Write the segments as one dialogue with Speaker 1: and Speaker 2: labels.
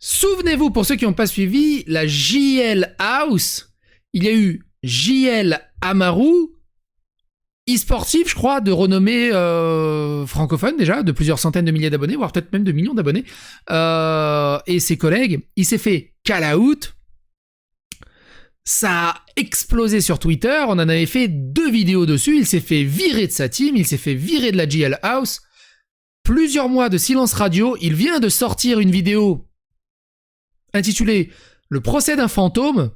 Speaker 1: Souvenez-vous, pour ceux qui n'ont pas suivi, la JL House, il y a eu JL Amaru, e-sportif, je crois, de renommée francophone déjà, de plusieurs centaines de milliers d'abonnés, voire peut-être même de millions d'abonnés, et ses collègues. Il s'est fait call out. Ça a explosé sur Twitter, on en avait fait 2 vidéos dessus, il s'est fait virer de sa team, il s'est fait virer de la JL House. Plusieurs mois de silence radio, il vient de sortir une vidéo intitulée « Le procès d'un fantôme »,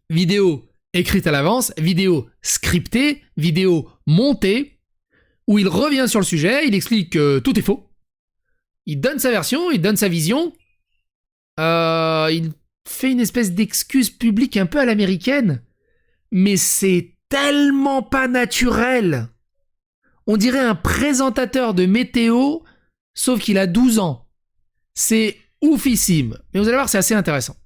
Speaker 1: vidéo écrite à l'avance, vidéo scriptée, vidéo montée, où il revient sur le sujet, il explique que tout est faux, il donne sa version, il donne sa vision, il fait une espèce d'excuse publique un peu à l'américaine, mais c'est tellement pas naturel. On dirait un présentateur de météo, sauf qu'il a 12 ans. C'est oufissime. Mais vous allez voir, c'est assez intéressant.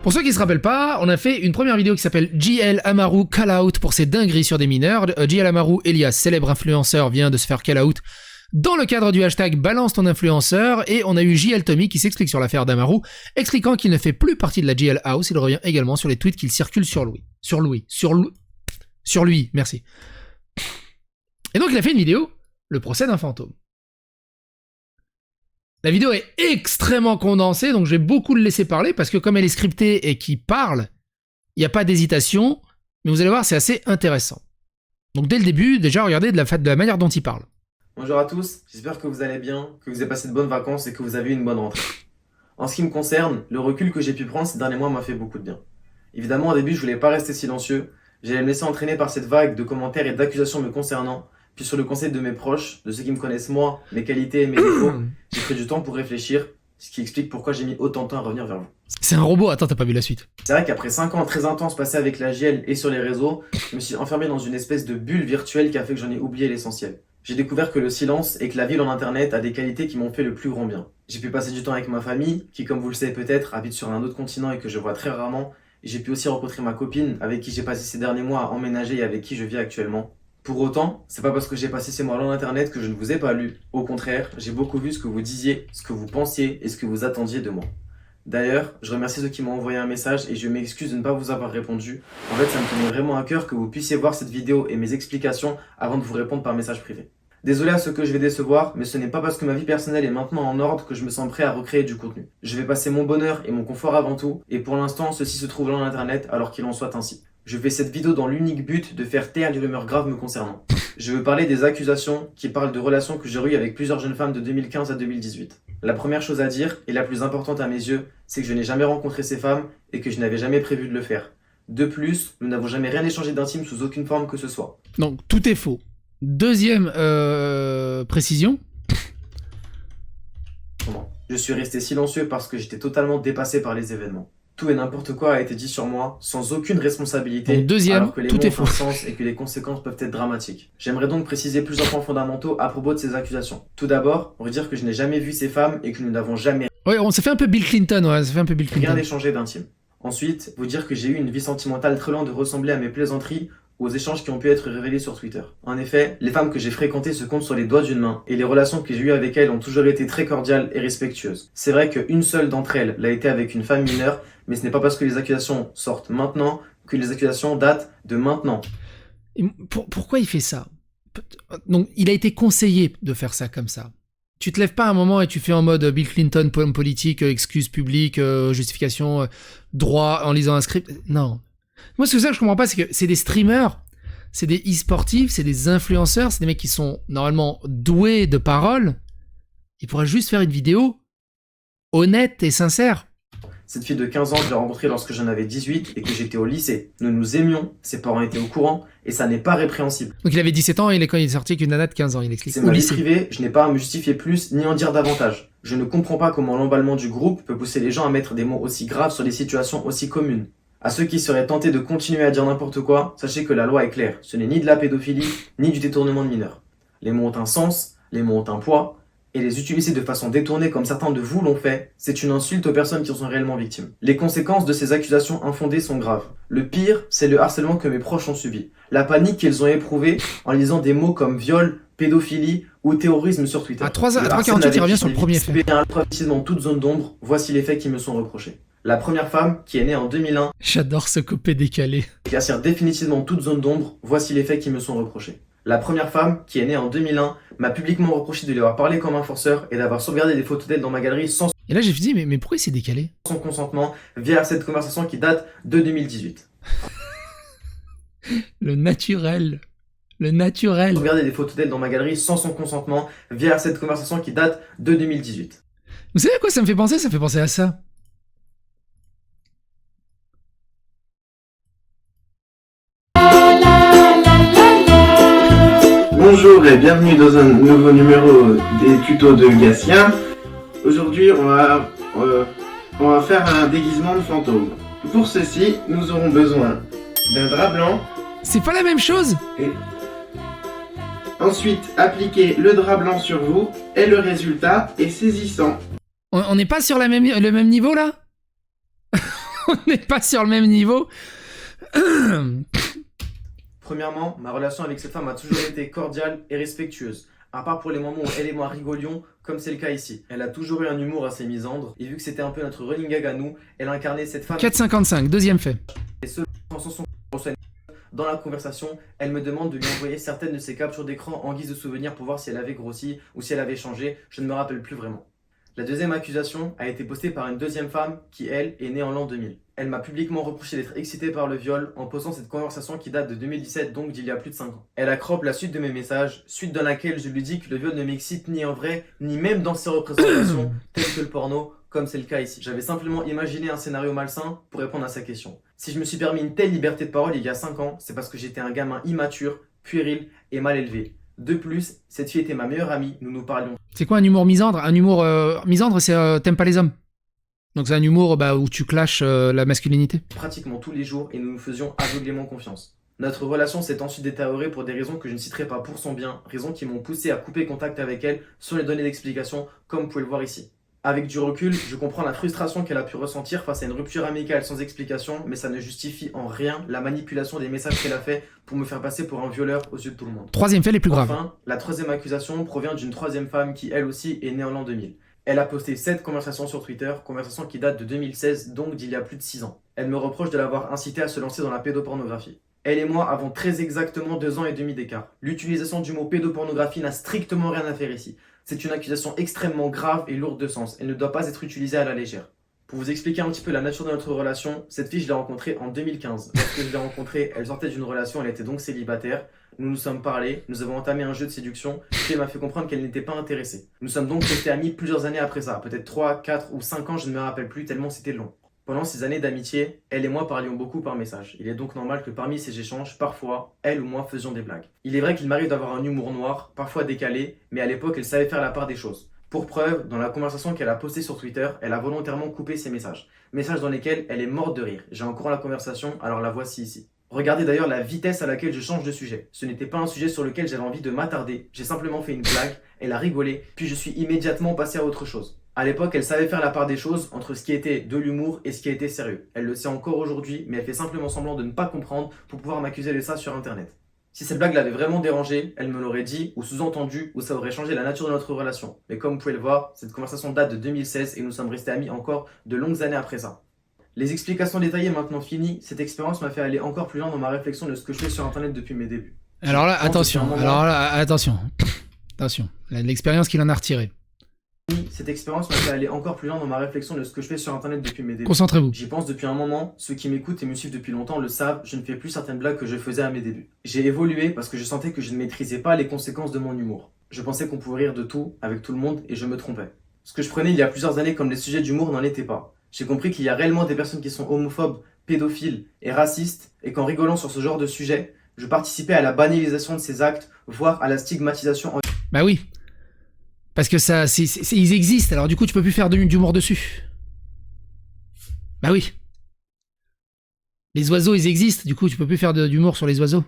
Speaker 1: Pour ceux qui se rappellent pas, on a fait une première vidéo qui s'appelle JL Amaru Call Out pour ses dingueries sur des mineurs. JL Amaru, Elias, célèbre influenceur, vient de se faire call out dans le cadre du hashtag balance ton influenceur, et on a eu JL Tommy qui s'explique sur l'affaire d'Amaru, expliquant qu'il ne fait plus partie de la JL House. Il revient également sur les tweets qu'il circule sur lui, merci. Et donc il a fait une vidéo, le procès d'un fantôme. La vidéo est extrêmement condensée, donc je vais beaucoup le laisser parler, parce que comme elle est scriptée et qu'il parle, il n'y a pas d'hésitation, mais vous allez voir, c'est assez intéressant. Donc dès le début, déjà regardez de la manière dont il parle.
Speaker 2: Bonjour à tous, j'espère que vous allez bien, que vous avez passé de bonnes vacances et que vous avez eu une bonne rentrée. En ce qui me concerne, le recul que j'ai pu prendre ces derniers mois m'a fait beaucoup de bien. Évidemment, au début, je voulais pas rester silencieux, j'allais me laisser entraîner par cette vague de commentaires et d'accusations me concernant, puis sur le conseil de mes proches, de ceux qui me connaissent moi, mes qualités et mes défauts, j'ai pris du temps pour réfléchir, ce qui explique pourquoi j'ai mis autant de temps à revenir vers vous.
Speaker 1: C'est un robot, attends, t'as pas vu la suite.
Speaker 2: C'est vrai qu'après 5 ans très intenses passés avec la JL et sur les réseaux, je me suis enfermé dans une espèce de bulle virtuelle qui a fait que j'en ai oublié l'essentiel. J'ai découvert que le silence et que la vie en internet a des qualités qui m'ont fait le plus grand bien. J'ai pu passer du temps avec ma famille, qui comme vous le savez peut-être, habite sur un autre continent et que je vois très rarement. Et j'ai pu aussi rencontrer ma copine, avec qui j'ai passé ces derniers mois à emménager et avec qui je vis actuellement. Pour autant, c'est pas parce que j'ai passé ces mois-là en internet que je ne vous ai pas lu. Au contraire, j'ai beaucoup vu ce que vous disiez, ce que vous pensiez et ce que vous attendiez de moi. D'ailleurs, je remercie ceux qui m'ont envoyé un message et je m'excuse de ne pas vous avoir répondu. En fait, ça me tenait vraiment à cœur que vous puissiez voir cette vidéo et mes explications avant de vous répondre par message privé. Désolé à ceux que je vais décevoir, mais ce n'est pas parce que ma vie personnelle est maintenant en ordre que je me sens prêt à recréer du contenu. Je vais passer mon bonheur et mon confort avant tout, et pour l'instant, ceci se trouve dans l'internet alors qu'il en soit ainsi. Je fais cette vidéo dans l'unique but de faire taire les rumeurs graves me concernant. Je veux parler des accusations qui parlent de relations que j'ai eues avec plusieurs jeunes femmes de 2015 à 2018. La première chose à dire, et la plus importante à mes yeux, c'est que je n'ai jamais rencontré ces femmes et que je n'avais jamais prévu de le faire. De plus, nous n'avons jamais rien échangé d'intime sous aucune forme que ce soit.
Speaker 1: Donc tout est faux. Deuxième précision.
Speaker 2: Je suis resté silencieux parce que j'étais totalement dépassé par les événements. Tout et n'importe quoi a été dit sur moi, sans aucune responsabilité,
Speaker 1: Donc, deuxième,
Speaker 2: alors que les
Speaker 1: tout
Speaker 2: mots
Speaker 1: est
Speaker 2: ont
Speaker 1: faux.
Speaker 2: un sens et que les conséquences peuvent être dramatiques. J'aimerais donc préciser plusieurs points fondamentaux à propos de ces accusations. Tout d'abord, redire que je n'ai jamais vu ces femmes et que nous n'avons jamais
Speaker 1: Ouais, on s'est fait un peu Bill Clinton, ouais, ça fait un peu Bill
Speaker 2: rien
Speaker 1: Clinton.
Speaker 2: échangé d'intime. Ensuite, vous dire que j'ai eu une vie sentimentale très loin de ressembler à mes plaisanteries ou aux échanges qui ont pu être révélés sur Twitter. En effet, les femmes que j'ai fréquentées se comptent sur les doigts d'une main, et les relations que j'ai eues avec elles ont toujours été très cordiales et respectueuses. C'est vrai qu'une seule d'entre elles l'a été avec une femme mineure, mais ce n'est pas parce que les accusations sortent maintenant que les accusations datent de maintenant.
Speaker 1: Et pourquoi il fait ça? Donc, il a été conseillé de faire ça comme ça. Tu te lèves pas un moment et tu fais en mode Bill Clinton, poème politique, excuse publique, justification, droit, en lisant un script. Non. Moi, ce que je comprends pas, c'est que c'est des streamers, c'est des e-sportifs, c'est des influenceurs, c'est des mecs qui sont normalement doués de parole. Ils pourraient juste faire une vidéo honnête et sincère.
Speaker 2: Cette fille de 15 ans, je l'ai rencontrée lorsque j'en avais 18 et que j'étais au lycée. Nous nous aimions, ses parents étaient au courant, et ça n'est pas répréhensible.
Speaker 1: Donc il avait 17 ans et quand il est sorti avec une nana de 15 ans, il explique.
Speaker 2: C'est ma vie privée, je n'ai pas à me justifier plus ni en dire davantage. Je ne comprends pas comment l'emballement du groupe peut pousser les gens à mettre des mots aussi graves sur des situations aussi communes. À ceux qui seraient tentés de continuer à dire n'importe quoi, sachez que la loi est claire. Ce n'est ni de la pédophilie, ni du détournement de mineurs. Les mots ont un sens, les mots ont un poids, Et les utiliser de façon détournée comme certains de vous l'ont fait, c'est une insulte aux personnes qui en sont réellement victimes. Les conséquences de ces accusations infondées sont graves. Le pire, c'est le harcèlement que mes proches ont subi. La panique qu'ils ont éprouvée en lisant des mots comme viol, pédophilie ou terrorisme sur Twitter.
Speaker 1: À 3h48, il revient sur le premier fait.
Speaker 2: Dans toute zone d'ombre, voici les faits qui me sont reprochés. La première femme, qui est née en 2001,
Speaker 1: J'adore ce copé décalé.
Speaker 2: qui assure définitivement toute zone d'ombre, voici les faits qui me sont reprochés. La première femme, qui est née en 2001, m'a publiquement reproché de lui avoir parlé comme un forceur et d'avoir sauvegardé des photos d'elle dans ma galerie sans
Speaker 1: Et là, j'ai dit, mais pourquoi c'est décalé?
Speaker 2: son consentement via cette conversation qui date de 2018.
Speaker 1: Le naturel. Le naturel.
Speaker 2: Sauvegarder des photos d'elle dans ma galerie sans son consentement via cette conversation qui date de 2018.
Speaker 1: Vous savez à quoi ça me fait penser? Ça me fait penser à ça.
Speaker 3: Bonjour et bienvenue dans un nouveau numéro des tutos de Gatien. Aujourd'hui, on va faire un déguisement de fantôme. Pour ceci, nous aurons besoin d'un drap blanc.
Speaker 1: C'est pas la même chose?
Speaker 3: Et ensuite, appliquez le drap blanc sur vous et le résultat est saisissant.
Speaker 1: On n'est pas sur le même niveau là? On n'est pas sur le même niveau?
Speaker 2: Premièrement, ma relation avec cette femme a toujours été cordiale et respectueuse. À part pour les moments où elle et moi rigolions, comme c'est le cas ici. Elle a toujours eu un humour assez misandre, et vu que c'était un peu notre running gag à nous, elle incarnait cette femme
Speaker 1: 4,55, deuxième fait.
Speaker 2: et ce, dans la conversation, elle me demande de lui envoyer certaines de ses captures d'écran en guise de souvenir pour voir si elle avait grossi ou si elle avait changé, je ne me rappelle plus vraiment. La deuxième accusation a été postée par une deuxième femme qui, elle, est née en l'an 2000. Elle m'a publiquement reproché d'être excitée par le viol en postant cette conversation qui date de 2017, donc d'il y a plus de 5 ans. Elle accrope la suite de mes messages, suite dans laquelle je lui dis que le viol ne m'excite ni en vrai, ni même dans ses représentations, telles que le porno, comme c'est le cas ici. J'avais simplement imaginé un scénario malsain pour répondre à sa question. Si je me suis permis une telle liberté de parole il y a 5 ans, c'est parce que j'étais un gamin immature, puéril et mal élevé. De plus, cette fille était ma meilleure amie, nous nous parlions.
Speaker 1: C'est quoi un humour misandre? Un humour misandre, c'est t'aimes pas les hommes. Donc c'est un humour où tu clashes la masculinité.
Speaker 2: Pratiquement tous les jours et nous nous faisions aveuglément confiance. Notre relation s'est ensuite détériorée pour des raisons que je ne citerai pas pour son bien, raisons qui m'ont poussé à couper contact avec elle sans lui donner d'explication, comme vous pouvez le voir ici. Avec du recul, je comprends la frustration qu'elle a pu ressentir face à une rupture amicale sans explication, mais ça ne justifie en rien la manipulation des messages qu'elle a fait pour me faire passer pour un violeur aux yeux de tout le monde.
Speaker 1: Troisième fait les plus graves.
Speaker 2: Enfin, la troisième accusation provient d'une troisième femme qui, elle aussi, est née en l'an 2000. Elle a posté 7 conversations sur Twitter, conversations qui datent de 2016, donc d'il y a plus de 6 ans. Elle me reproche de l'avoir incité à se lancer dans la pédopornographie. Elle et moi avons très exactement 2 ans et demi d'écart. L'utilisation du mot pédopornographie n'a strictement rien à faire ici. C'est une accusation extrêmement grave et lourde de sens. Elle ne doit pas être utilisée à la légère. Pour vous expliquer un petit peu la nature de notre relation, cette fille je l'ai rencontrée en 2015. Lorsque je l'ai rencontrée, elle sortait d'une relation, elle était donc célibataire. Nous nous sommes parlé, nous avons entamé un jeu de séduction, puis elle m'a fait comprendre qu'elle n'était pas intéressée. Nous sommes donc restés amis plusieurs années après ça, peut-être 3, 4 ou 5 ans, je ne me rappelle plus tellement c'était long. Pendant ces années d'amitié, elle et moi parlions beaucoup par message. Il est donc normal que parmi ces échanges, parfois, elle ou moi faisions des blagues. Il est vrai qu'il m'arrive d'avoir un humour noir, parfois décalé, mais à l'époque elle savait faire la part des choses. Pour preuve, dans la conversation qu'elle a postée sur Twitter, elle a volontairement coupé ses messages. Messages dans lesquels elle est morte de rire. J'ai encore la conversation, alors la voici ici. Regardez d'ailleurs la vitesse à laquelle je change de sujet. Ce n'était pas un sujet sur lequel j'avais envie de m'attarder. J'ai simplement fait une blague, elle a rigolé, puis je suis immédiatement passé à autre chose. À l'époque, elle savait faire la part des choses entre ce qui était de l'humour et ce qui était sérieux. Elle le sait encore aujourd'hui, mais elle fait simplement semblant de ne pas comprendre pour pouvoir m'accuser de ça sur internet. Si cette blague l'avait vraiment dérangée, elle me l'aurait dit ou sous-entendu ou ça aurait changé la nature de notre relation. Mais comme vous pouvez le voir, cette conversation date de 2016 et nous sommes restés amis encore de longues années après ça. Les explications détaillées maintenant finies, cette expérience m'a fait aller encore plus loin dans ma réflexion de ce que je fais sur internet depuis mes débuts.
Speaker 1: Alors là, attention. Attention. L'expérience qu'il en a retirée.
Speaker 2: Cette expérience m'a fait aller encore plus loin dans ma réflexion de ce que je fais sur internet depuis mes débuts.
Speaker 1: Concentrez-vous.
Speaker 2: J'y pense depuis un moment, ceux qui m'écoutent et me suivent depuis longtemps le savent, je ne fais plus certaines blagues que je faisais à mes débuts. J'ai évolué parce que je sentais que je ne maîtrisais pas les conséquences de mon humour. Je pensais qu'on pouvait rire de tout, avec tout le monde, et je me trompais. Ce que je prenais il y a plusieurs années comme des sujets d'humour n'en étaient pas. J'ai compris qu'il y a réellement des personnes qui sont homophobes, pédophiles et racistes, et qu'en rigolant sur ce genre de sujet, je participais à la banalisation de ces actes, voire à la stigmatisation.
Speaker 1: Bah oui. Parce que ça, ils existent, alors du coup tu peux plus faire d'humour dessus. Bah oui. Les oiseaux, ils existent, du coup tu peux plus faire d'humour sur les oiseaux.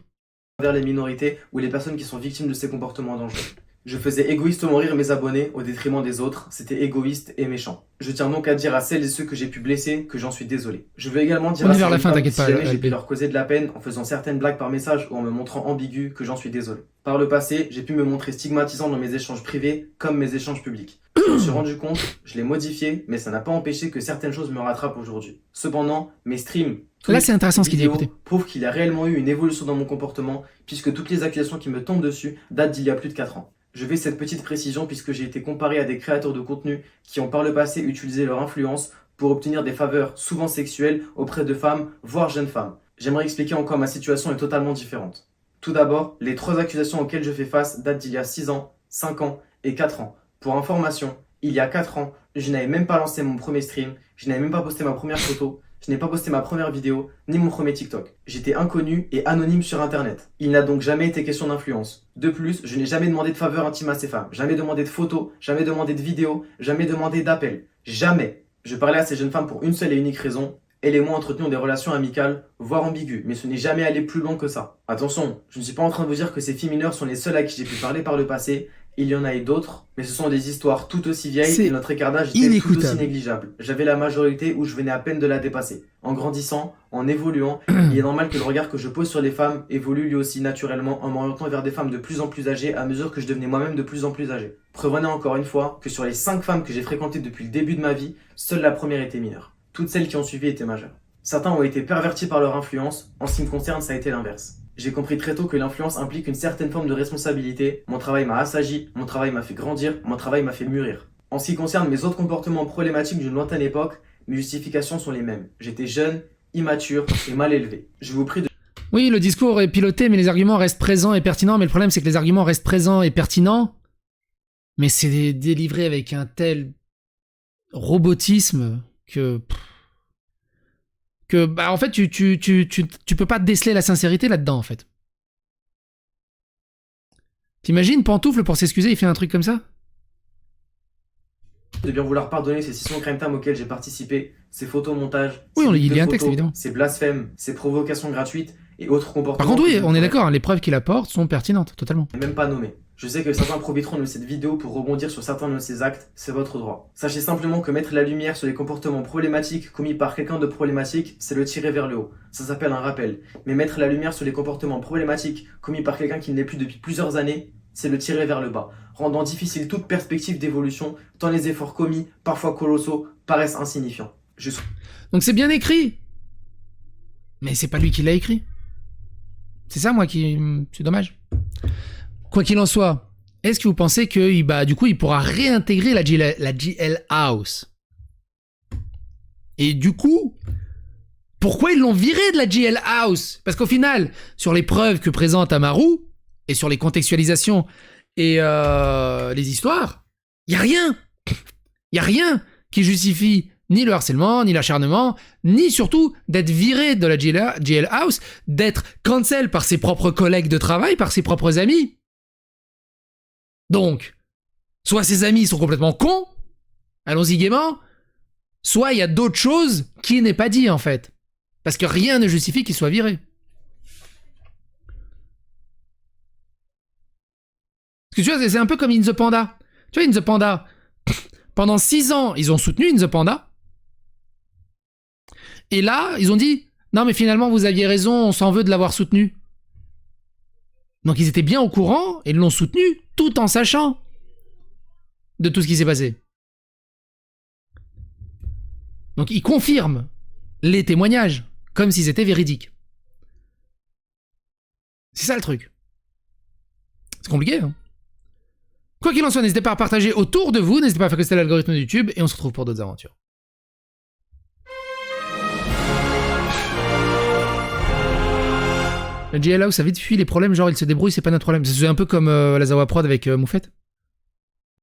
Speaker 2: Vers les minorités ou les personnes qui sont victimes de ces comportements dangereux. Je faisais égoïstement rire mes abonnés au détriment des autres, c'était égoïste et méchant. Je tiens donc à dire à celles et ceux que j'ai pu blesser que j'en suis désolé. Je veux également dire
Speaker 1: On
Speaker 2: à
Speaker 1: est vers
Speaker 2: ces
Speaker 1: la fin,
Speaker 2: femmes,
Speaker 1: t'inquiète
Speaker 2: si
Speaker 1: pas,
Speaker 2: jamais j'ai
Speaker 1: LP.
Speaker 2: pu leur causer de la peine en faisant certaines blagues par message ou en me montrant ambigu, que j'en suis désolé. Par le passé, j'ai pu me montrer stigmatisant dans mes échanges privés comme mes échanges publics. Je me suis rendu compte, je l'ai modifié, mais ça n'a pas empêché que certaines choses me rattrapent aujourd'hui. Cependant, mes streams,
Speaker 1: Là, c'est intéressant ce qu'il dit,
Speaker 2: vidéos
Speaker 1: écoutez.
Speaker 2: prouvent qu'il y a réellement eu une évolution dans mon comportement, puisque toutes les accusations qui me tombent dessus datent d'il y a plus de 4 ans. Je fais cette petite précision puisque j'ai été comparé à des créateurs de contenu qui ont par le passé utilisé leur influence pour obtenir des faveurs souvent sexuelles auprès de femmes, voire jeunes femmes. J'aimerais expliquer en quoi ma situation est totalement différente. Tout d'abord, les 3 accusations auxquelles je fais face datent d'il y a 6 ans, 5 ans et 4 ans. Pour information, il y a 4 ans, je n'avais même pas lancé mon premier stream, je n'avais même pas posté ma première photo, je n'ai pas posté ma première vidéo, ni mon premier TikTok. J'étais inconnu et anonyme sur internet. Il n'a donc jamais été question d'influence. De plus, je n'ai jamais demandé de faveur intime à ces femmes, jamais demandé de photos, jamais demandé de vidéos, jamais demandé d'appels. Jamais. Je parlais à ces jeunes femmes pour une seule et unique raison. Elle et moi entretenions des relations amicales, voire ambiguës, mais ce n'est jamais allé plus loin que ça. Attention, je ne suis pas en train de vous dire que ces filles mineures sont les seules à qui j'ai pu parler par le passé. Il y en a eu d'autres, mais ce sont des histoires tout aussi vieilles
Speaker 1: C'est
Speaker 2: et notre écart d'âge était tout aussi négligeable. J'avais la majorité où je venais à peine de la dépasser. En grandissant, en évoluant, il est normal que le regard que je pose sur les femmes évolue lui aussi naturellement en m'orientant vers des femmes de plus en plus âgées à mesure que je devenais moi-même de plus en plus âgé. Preuve encore une fois que sur les 5 femmes que j'ai fréquentées depuis le début de ma vie, seule la première était mineure. Toutes celles qui ont suivi étaient majeures. Certains ont été pervertis par leur influence, en ce qui me concerne ça a été l'inverse. J'ai compris très tôt que l'influence implique une certaine forme de responsabilité, mon travail m'a assagi, mon travail m'a fait grandir, mon travail m'a fait mûrir. En ce qui concerne mes autres comportements problématiques d'une lointaine époque, mes justifications sont les mêmes. J'étais jeune, immature et mal élevé. Je vous prie de...
Speaker 1: Oui, le discours est piloté, mais les arguments restent présents et pertinents, mais le problème c'est que les arguments restent présents et pertinents, mais c'est délivré avec un tel robotisme que... bah en fait tu peux pas déceler la sincérité là-dedans en fait. T'imagines Pantoufle pour s'excuser il fait un truc comme ça?
Speaker 2: De bien vouloir pardonner ces 600 crème time auxquels j'ai participé, ces photomontages,
Speaker 1: Oui,
Speaker 2: ces
Speaker 1: il y a un
Speaker 2: photos,
Speaker 1: texte évidemment.
Speaker 2: ces blasphèmes, ces provocations gratuites et autres comportements.
Speaker 1: Par contre oui,
Speaker 2: que je
Speaker 1: on est
Speaker 2: ne
Speaker 1: d'accord, les preuves qu'il apporte sont pertinentes, totalement.
Speaker 2: pourrais même pas nommer. Je sais que certains profiteront de cette vidéo pour rebondir sur certains de ces actes, c'est votre droit. Sachez simplement que mettre la lumière sur les comportements problématiques commis par quelqu'un de problématique, c'est le tirer vers le haut. Ça s'appelle un rappel. Mais mettre la lumière sur les comportements problématiques commis par quelqu'un qui ne l'est plus depuis plusieurs années, c'est le tirer vers le bas, rendant difficile toute perspective d'évolution, tant les efforts commis, parfois colossaux, paraissent insignifiants.
Speaker 1: Donc c'est bien écrit, mais c'est pas lui qui l'a écrit. C'est ça moi qui... c'est dommage. Quoi qu'il en soit, est-ce que vous pensez que bah, du coup il pourra réintégrer la GL House? Et du coup, pourquoi ils l'ont viré de la GL House? Parce qu'au final, sur les preuves que présente Amaru, et sur les contextualisations et les histoires, il y a rien. Il y a rien qui justifie ni le harcèlement, ni l'acharnement, ni surtout d'être viré de la GL House, d'être cancel par ses propres collègues de travail, par ses propres amis. Donc, soit ses amis sont complètement cons, allons-y gaiement, soit il y a d'autres choses qui n'est pas dit en fait. Parce que rien ne justifie qu'il soit viré. Parce que tu vois, c'est un peu comme In The Panda. Tu vois, In The Panda, pendant 6 ans, ils ont soutenu In The Panda. Et là, ils ont dit, non mais finalement, vous aviez raison, on s'en veut de l'avoir soutenu. Donc ils étaient bien au courant et l'ont soutenu tout en sachant de tout ce qui s'est passé. Donc ils confirment les témoignages comme s'ils étaient véridiques. C'est ça le truc. C'est compliqué, hein. Quoi qu'il en soit, n'hésitez pas à partager autour de vous, n'hésitez pas à faire que c'était l'algorithme de YouTube et on se retrouve pour d'autres aventures. Le GL House a vite fui les problèmes, genre il se débrouille, c'est pas notre problème. C'est un peu comme la Zawa Prod avec Moufette.